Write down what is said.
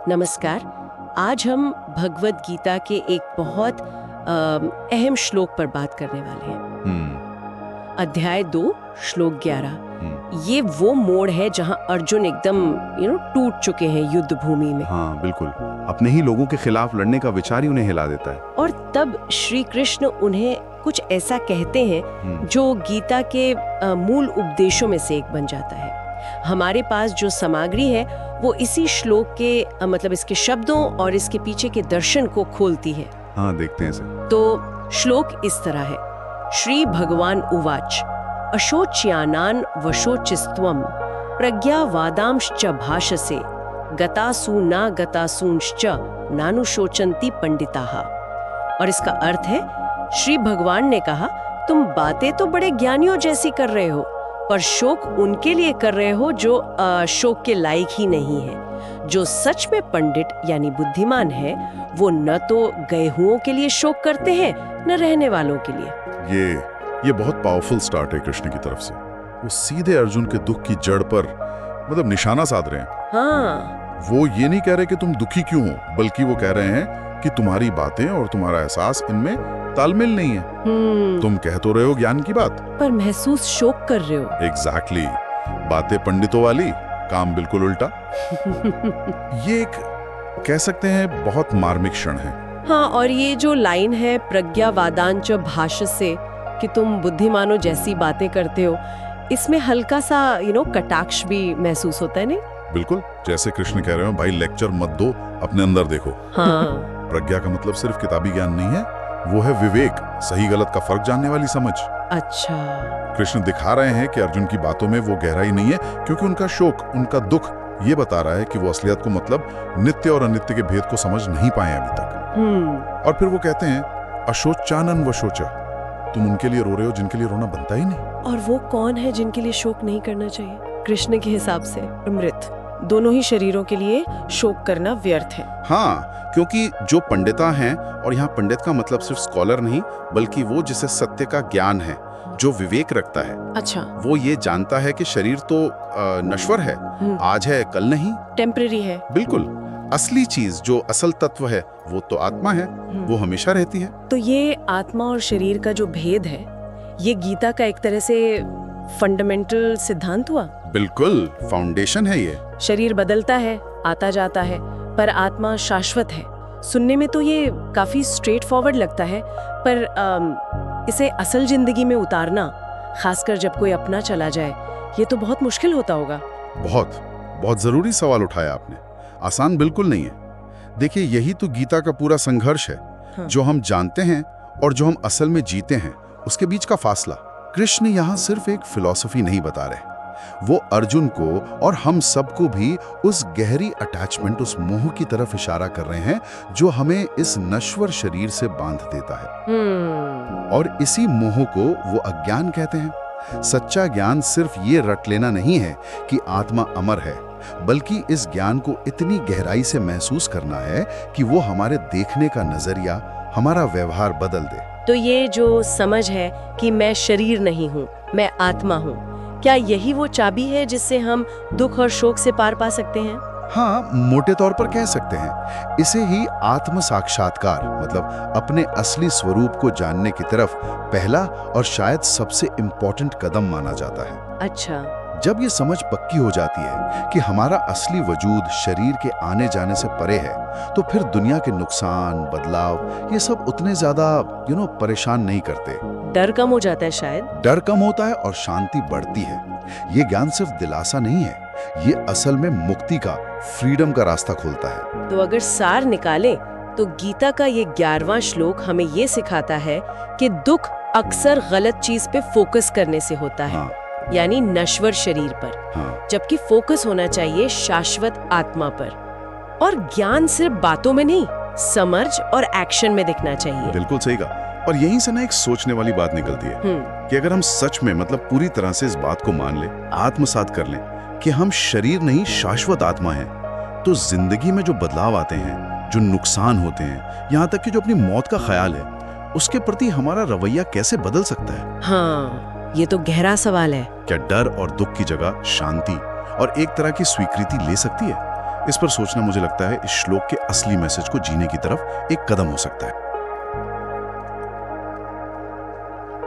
नमस्कार। आज हम भगवत गीता के एक बहुत अहम श्लोक पर बात करने वाले हैं। अध्याय 2 श्लोक 11। ये वो मोड़ है जहां अर्जुन एकदम टूट चुके हैं युद्ध भूमि में। हाँ बिल्कुल, अपने ही लोगों के खिलाफ लड़ने का विचार ही उन्हें हिला देता है। और तब श्री कृष्ण उन्हें कुछ ऐसा कहते हैं जो गीता के मूल उपदेशों में से एक बन जाता है। हमारे पास जो सामग्री है वो इसी श्लोक के मतलब इसके शब्दों और इसके पीछे के दर्शन को खोलती है। हाँ, देखते हैं इसे। तो श्लोक इस तरह है। श्री भगवान उवाच अशोच्यानान वशोचिस्त्वम प्रज्ञावादांश्च भाषसे गतासु न गतासूंश्च नानुशोचन्ति पंडिताः। और इसका अर्थ है, श्री भगवान ने कहा, तुम बातें तो बड़े ज्ञानियों जैसी कर रहे हो, पर शोक उनके लिए कर रहे हो जो शोक के लायक ही नहीं है। जो सच में पंडित यानी बुद्धिमान है वो न तो गए हुओं के लिए शोक करते हैं न रहने वालों के लिए। ये बहुत पावरफुल स्टार्ट है कृष्ण की तरफ से। वो सीधे अर्जुन के दुख की जड़ पर मतलब निशाना साध रहे हैं। हाँ, वो ये नहीं कह रहे कि तुम दुखी क्यों हो, बल्कि वो कह रहे हैं कि तुम्हारी बातें और तुम्हारा एहसास इनमें तालमेल नहीं है। तुम कह तो रहे हो ज्ञान की बात, पर महसूस शोक कर रहे हो। एग्जैक्टली। बातें पंडितों वाली, काम बिल्कुल उल्टा। ये एक कह सकते हैं बहुत मार्मिक क्षण है। हाँ, और ये जो लाइन है प्रज्ञावादांच भाषसे कि तुम बुद्धिमानों जैसी बातें करते हो, इसमें हल्का सा कटाक्ष भी महसूस होता है। नहीं, बिल्कुल, जैसे कृष्ण कह रहे हो भाई लेक्चर मत दो, अपने अंदर देखो। हाँ। प्रज्ञा का मतलब सिर्फ किताबी ज्ञान नहीं है, वो है विवेक, सही गलत का फर्क जानने वाली समझ। अच्छा, कृष्ण दिखा रहे हैं कि अर्जुन की बातों में वो गहराई नहीं है, क्योंकि उनका शोक, उनका दुख ये बता रहा है कि वो असलियत को मतलब नित्य और अनित्य के भेद को समझ नहीं पाए अभी तक। और फिर वो कहते हैं अशोचानन वशोच, तुम उनके लिए रो रहे हो जिनके लिए रोना बनता ही नहीं। और वो कौन है जिनके लिए शोक नहीं करना चाहिए? कृष्ण के हिसाब से मृत, दोनों ही शरीरों के लिए शोक करना व्यर्थ है। हाँ, क्योंकि जो पंडिता हैं, और यहाँ पंडित का मतलब सिर्फ स्कॉलर नहीं, बल्कि वो जिसे सत्य का ज्ञान है, जो विवेक रखता है। अच्छा, वो ये जानता है कि शरीर तो नश्वर है, आज है कल नहीं, टेम्परेरी है। बिल्कुल। असली चीज जो असल तत्व है वो तो आत्मा है, वो हमेशा रहती है। तो ये आत्मा और शरीर का जो भेद है, ये गीता का एक तरह से फंडामेंटल सिद्धांत हुआ। बिल्कुल, फाउंडेशन है ये। शरीर बदलता है, आता जाता है, पर आत्मा शाश्वत है। सुनने में तो ये काफी स्ट्रेट फॉरवर्ड लगता है, पर इसे असल जिंदगी में उतारना, खासकर जब कोई अपना चला जाए, ये तो बहुत मुश्किल होता होगा। बहुत जरूरी सवाल उठाया आपने। आसान बिल्कुल नहीं है। देखिए, यही तो गीता का पूरा संघर्ष है। हाँ। जो हम जानते हैं और जो हम असल में जीते हैं, उसके बीच का फासला। कृष्ण यहाँ सिर्फ एक फिलॉसफी नहीं बता रहे, वो अर्जुन को और हम सबको भी उस गहरी अटैचमेंट, उस मोह की तरफ इशारा कर रहे हैं जो हमें इस नश्वर शरीर से बांध देता है। और इसी मोह को वो अज्ञान कहते हैं। सच्चा ज्ञान सिर्फ ये रट लेना नहीं है कि आत्मा अमर है, बल्कि इस ज्ञान को इतनी गहराई से महसूस करना है कि वो हमारे देखने का नजरिया, हमारा व्यवहार बदल दे। तो ये जो समझ है कि मैं शरीर नहीं हूँ, मैं आत्मा हूँ, क्या यही वो चाबी है जिससे हम दुख और शोक से पार पा सकते हैं? हाँ, मोटे तौर पर कह सकते हैं। इसे ही आत्म साक्षात्कार, मतलब अपने असली स्वरूप को जानने की तरफ पहला और शायद सबसे इम्पोर्टेंट कदम माना जाता है। अच्छा, जब ये समझ पक्की हो जाती है कि हमारा असली वजूद शरीर के आने जाने से परे है, तो फिर दुनिया के नुकसान, बदलाव, ये सब उतने ज्यादा परेशान नहीं करते। डर कम हो जाता है शायद। डर कम होता है और शांति बढ़ती है। ये ज्ञान सिर्फ दिलासा नहीं है, ये असल में मुक्ति का, फ्रीडम का रास्ता खोलता है। तो अगर सार निकालें तो गीता का ये 11वां श्लोक हमें ये सिखाता है कि दुख अक्सर गलत चीज पे फोकस करने से होता है। हाँ। यानी नश्वर शरीर पर। हाँ। जबकि फोकस होना चाहिए शाश्वत आत्मा पर। और ज्ञान सिर्फ बातों में नहीं, समझ और एक्शन में दिखना चाहिए। बिल्कुल सही कहा। और यहीं से ना एक सोचने वाली बात निकलती है कि अगर हम सच में मतलब पूरी तरह से इस बात को मान लें, आत्मसात कर लें कि हम शरीर नहीं शाश्वत आत्मा हैं, तो जिंदगी में जो बदलाव आते हैं, जो नुकसान होते हैं, यहाँ तक कि जो अपनी मौत का ख्याल है, उसके प्रति हमारा रवैया कैसे बदल सकता है? हाँ, ये तो गहरा सवाल है। क्या डर और दुख की जगह शांति और एक तरह की स्वीकृति ले सकती है? इस पर सोचना मुझे लगता है इस श्लोक के असली मैसेज को जीने की तरफ एक कदम हो सकता है।